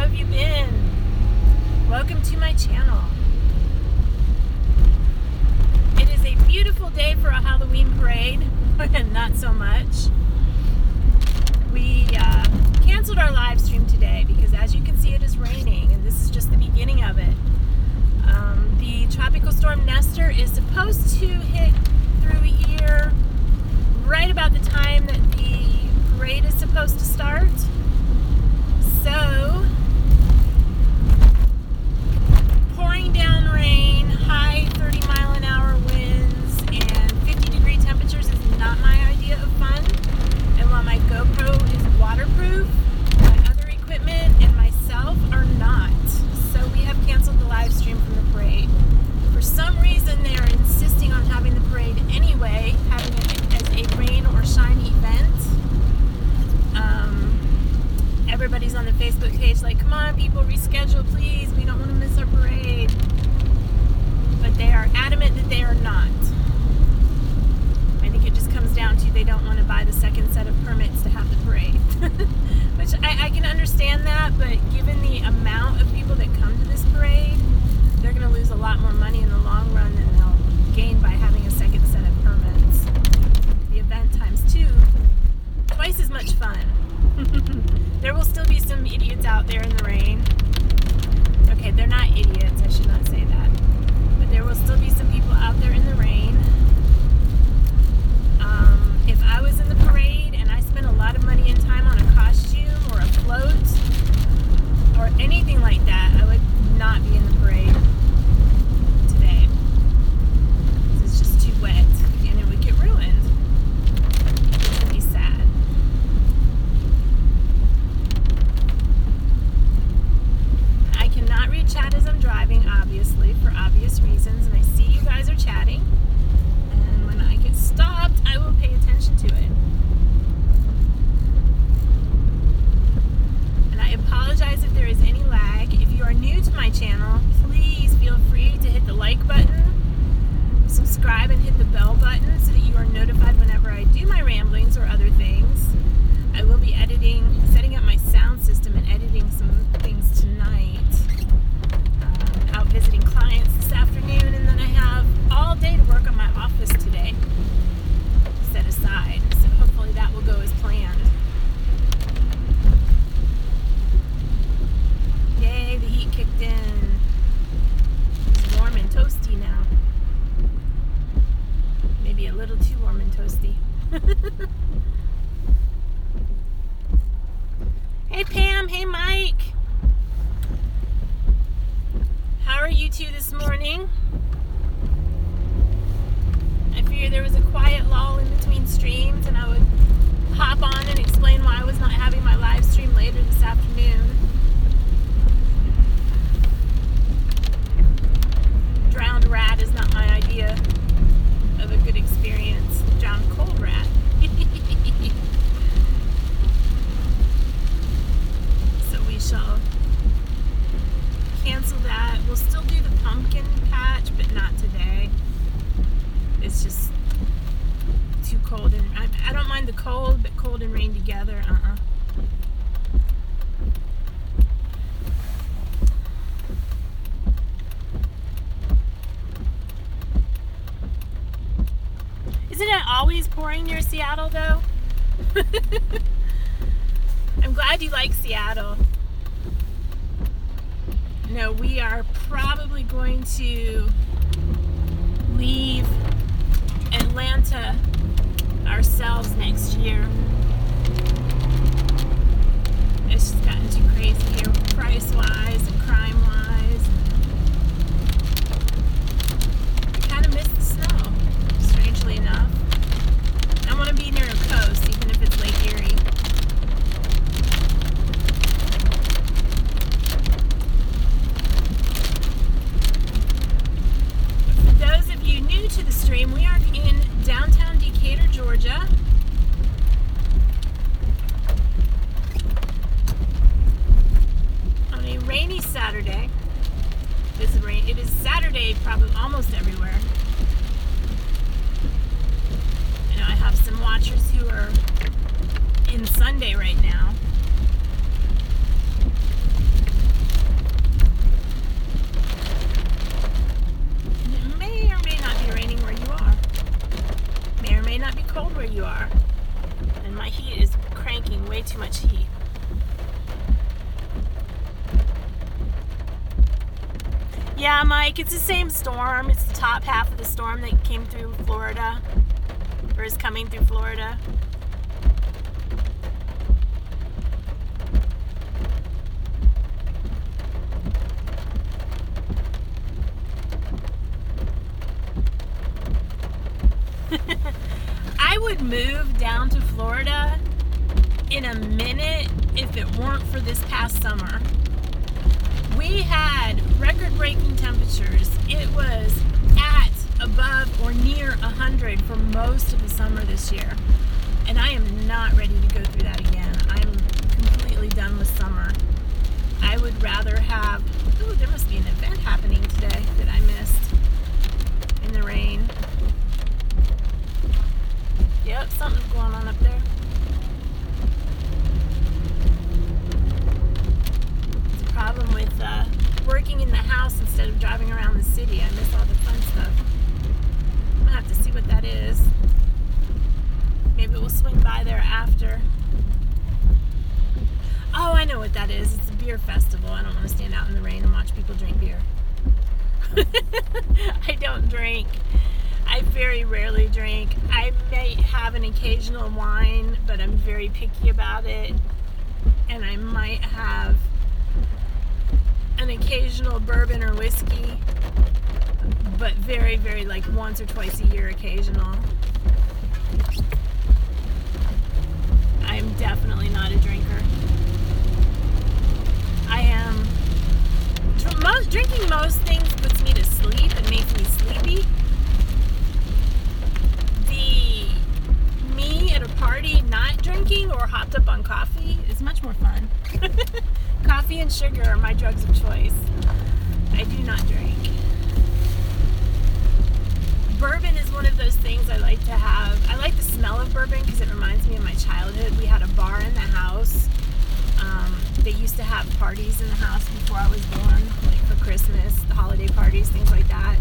have you been? Welcome to my channel. It is a beautiful day for a Halloween parade. Not so much. We canceled our live stream today because, as you can see, it is raining, and this is just the beginning of it. The tropical storm Nestor is supposed to hit through here right about the time that the parade is supposed to start. So, pouring down rain, high 30-mile-an-hour winds, and 50-degree temperatures is not my idea of fun. And while my GoPro is waterproof, my other equipment and myself are not. So we have canceled the live stream from the parade. For some reason, they are insisting on having the parade anyway, having it as a rain or shine event. Everybody's on the Facebook page like, come on people, reschedule please, we don't want to miss our parade. But they are adamant that they are not. I think it just comes down to they don't want to buy the second set of permits to have the parade. Which I can understand that, but given the amount of people that come to this parade, they're going to lose a lot more money in the long run than they'll gain by having a second set of permits. The event times two, twice as much fun. There will still be some idiots out there in the rain. Okay, they're not idiots, I should not say that. But there will still be some people out there in the rain. If I was in the parade and I spent a lot of money and time on a costume or a float or anything like that, I would not be in the parade today. It's just too wet and it would get ruined. It would be sad. I cannot read chat as I'm driving, obviously, for obvious reasons, and I see you guys are chatting. And when I get stopped, I will pay attention to it. And I apologize if there is any lag. If you are new to my channel, please feel free to hit the like button, subscribe, and hit the bell button so that you are notified whenever I do my ramblings or other things. I will be setting up my sound system and editing some things tonight. Out visiting clients this afternoon, and then I have all day to work on my office today set aside. So hopefully that will go as planned. Yay, the heat kicked in. It's warm and toasty now. Maybe a little too warm and toasty. Hey Pam, hey Mike. How are you two this morning? I figured there was a quiet lull in between streams and I would hop on and explain why I was not having my live stream later this afternoon. Drowned rat is not my idea of a good experience. Drowned cold rat. So we shall cancel that. We'll still do the pumpkin patch, but not today. It's just too cold, and I don't mind the cold, but cold and rain together, Isn't it always pouring near Seattle, though? I'm glad you like Seattle. No, we are probably going to leave Atlanta ourselves next year. It's just gotten too crazy here, price-wise and crime-wise. I kind of miss the snow, strangely enough. I want to be near a coast, even if it's Lake Erie. New to the stream, we are in downtown Decatur, Georgia. On a rainy Saturday. It is Saturday probably almost everywhere. I know I have some watchers who are in Sunday right now. Yeah, Mike, it's the same storm. It's the top half of the storm that came through Florida, or is coming through Florida. I would move down to Florida in a minute if it weren't for this past summer. We had record-breaking temperatures. It was at above or near 100 for most of the summer this year. And I am not ready to go through that again. I'm completely done with summer. I would rather have... Ooh, there must be an event happening today that I missed in the rain. Yep, something's going on up there. It's a problem with working in the house instead of driving around the city. I miss all the fun stuff. I'm gonna have to see what that is. Maybe we'll swing by there after. Oh, I know what that is. It's a beer festival. I don't want to stand out in the rain and watch people drink beer. I don't drink. I very rarely drink. I may have an occasional wine, but I'm very picky about it. And I might have an occasional bourbon or whiskey, but very, very like once or twice a year occasional. I'm definitely not a drinker. I am... Drinking most things puts me to sleep and makes me sleepy. Me at a party not drinking or hopped up on coffee is much more fun. Coffee and sugar are my drugs of choice. I do not drink. Bourbon is one of those things I like to have. I like the smell of bourbon because it reminds me of my childhood. We had a bar in the house. They used to have parties in the house before I was born, like for Christmas, the holiday parties, things like that.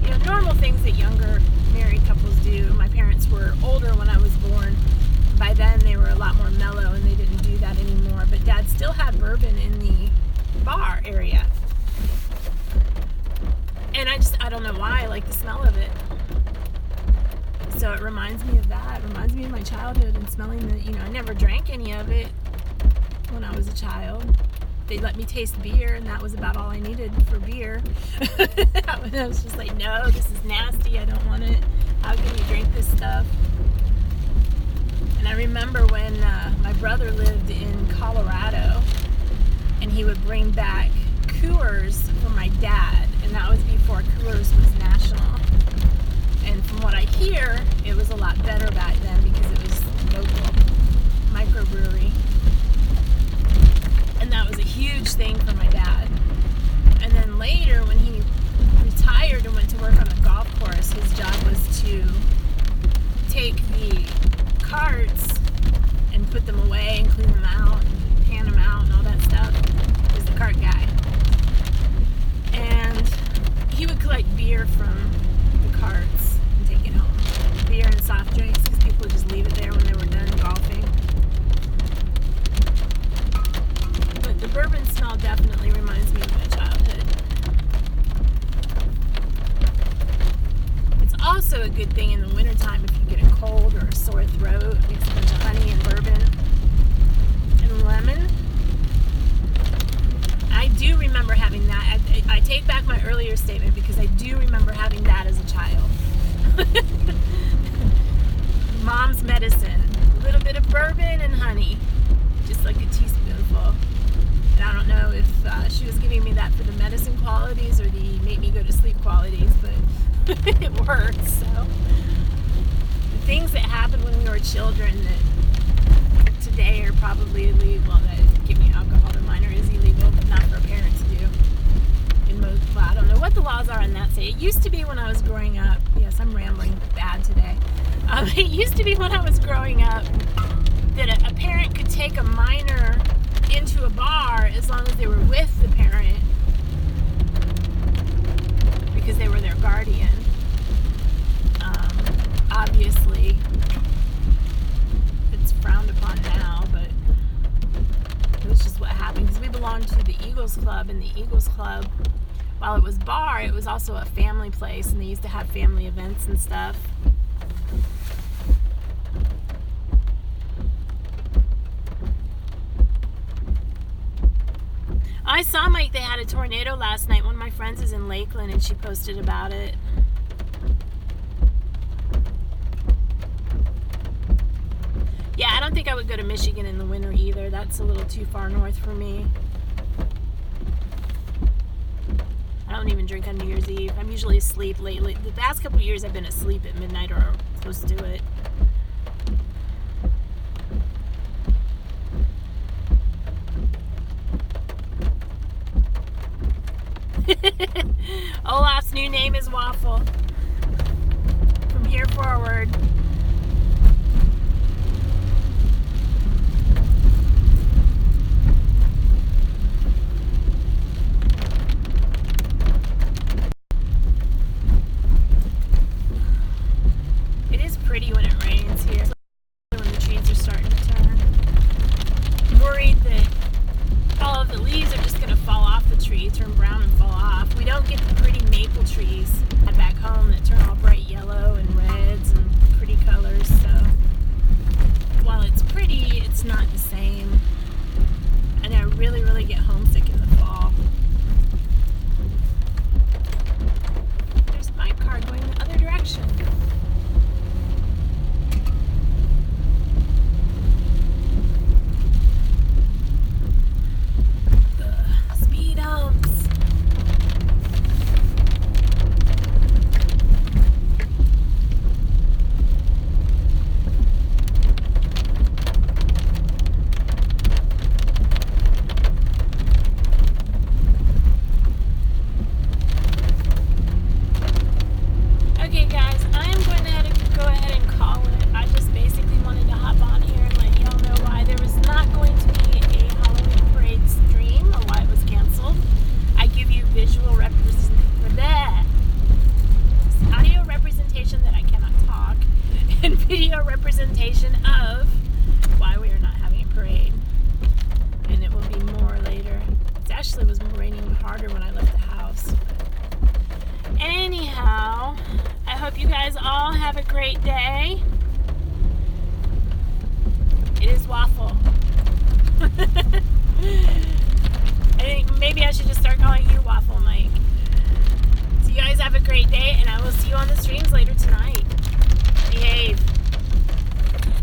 You know, normal things that younger married couples do. My parents were older when I was born. By then they were a lot more mellow and they didn't do that anymore. But Dad still had bourbon in the bar area. And I don't know why, I like the smell of it. So it reminds me of that. It reminds me of my childhood and smelling the, I never drank any of it when I was a child. They let me taste beer, and that was about all I needed for beer. I was just like, no, this is nasty. I don't want it. How can you drink this stuff? And I remember when my brother lived in Colorado, and he would bring back Coors for my dad, and that was before Coors was national. And from what I hear, it was a lot better back then because it was local, microbrewery. And that was a huge thing for my dad. And then later, when he retired and went to work on a golf course, his job was to take the carts and put them away and clean them out and pan them out and all that stuff. He was the cart guy. And he would collect beer from the carts and take it home. Beer and soft drinks, because people would just leave it there when they were done golfing. But the bourbon smell definitely reminds me of my childhood. It's also a good thing in the wintertime if you get a cold or a sore throat. Mix a bunch of honey and bourbon and lemon. I do remember having that. I take back my earlier statement because I do remember having that as a child. Mom's medicine. A little bit of bourbon and honey. Just like a teaspoonful. And I don't know if she was giving me that for the medicine qualities or the make me go to sleep qualities, but it worked. So the things that happened when we were children that today are probably illegal, that giving alcohol to minor is illegal, but not for a parent to do. Well, I don't know what the laws are on that state. It used to be when I was growing up. Yes, I'm rambling bad today. It used to be when I was growing up that a parent could take a minor into a bar as long as they were with the parent because they were their guardian. Obviously, it's frowned upon now, but it was just what happened because we belonged to the Eagles Club, and the Eagles Club while it was bar, it was also a family place, and they used to have family events and stuff. I saw, Mike, they had a tornado last night. One of my friends is in Lakeland, and she posted about it. Yeah, I don't think I would go to Michigan in the winter either. That's a little too far north for me. I don't even drink on New Year's Eve. I'm usually asleep lately. The past couple of years I've been asleep at midnight or close to it. Olaf's new name is Waffle. From here forward. It is pretty when it rains here, when the trees are starting to turn. I'm worried that all of the leaves are just going to fall off the tree, turn brown and fall off. We don't get the pretty maple trees back home that turn all bright yellow and reds and pretty colors, so while it's pretty, it's not the same. And I really, really get homesick in the fall. There's my car going the other direction. Speed humps. Okay, guys, I am going to go ahead and call it. I just basically wanted to hop on here and let y'all know why there was not going to be a Halloween parade stream or why it was canceled. I give you visual audio representation that I cannot talk, and video representation of why we are not having a parade. And it will be more later. It actually was raining harder when I left the house. Anyhow, I hope you guys all have a great day. It is Waffle. I think maybe I should just start calling you Waffle, Mike. So you guys have a great day, and I will see you on the streams later tonight. Behave.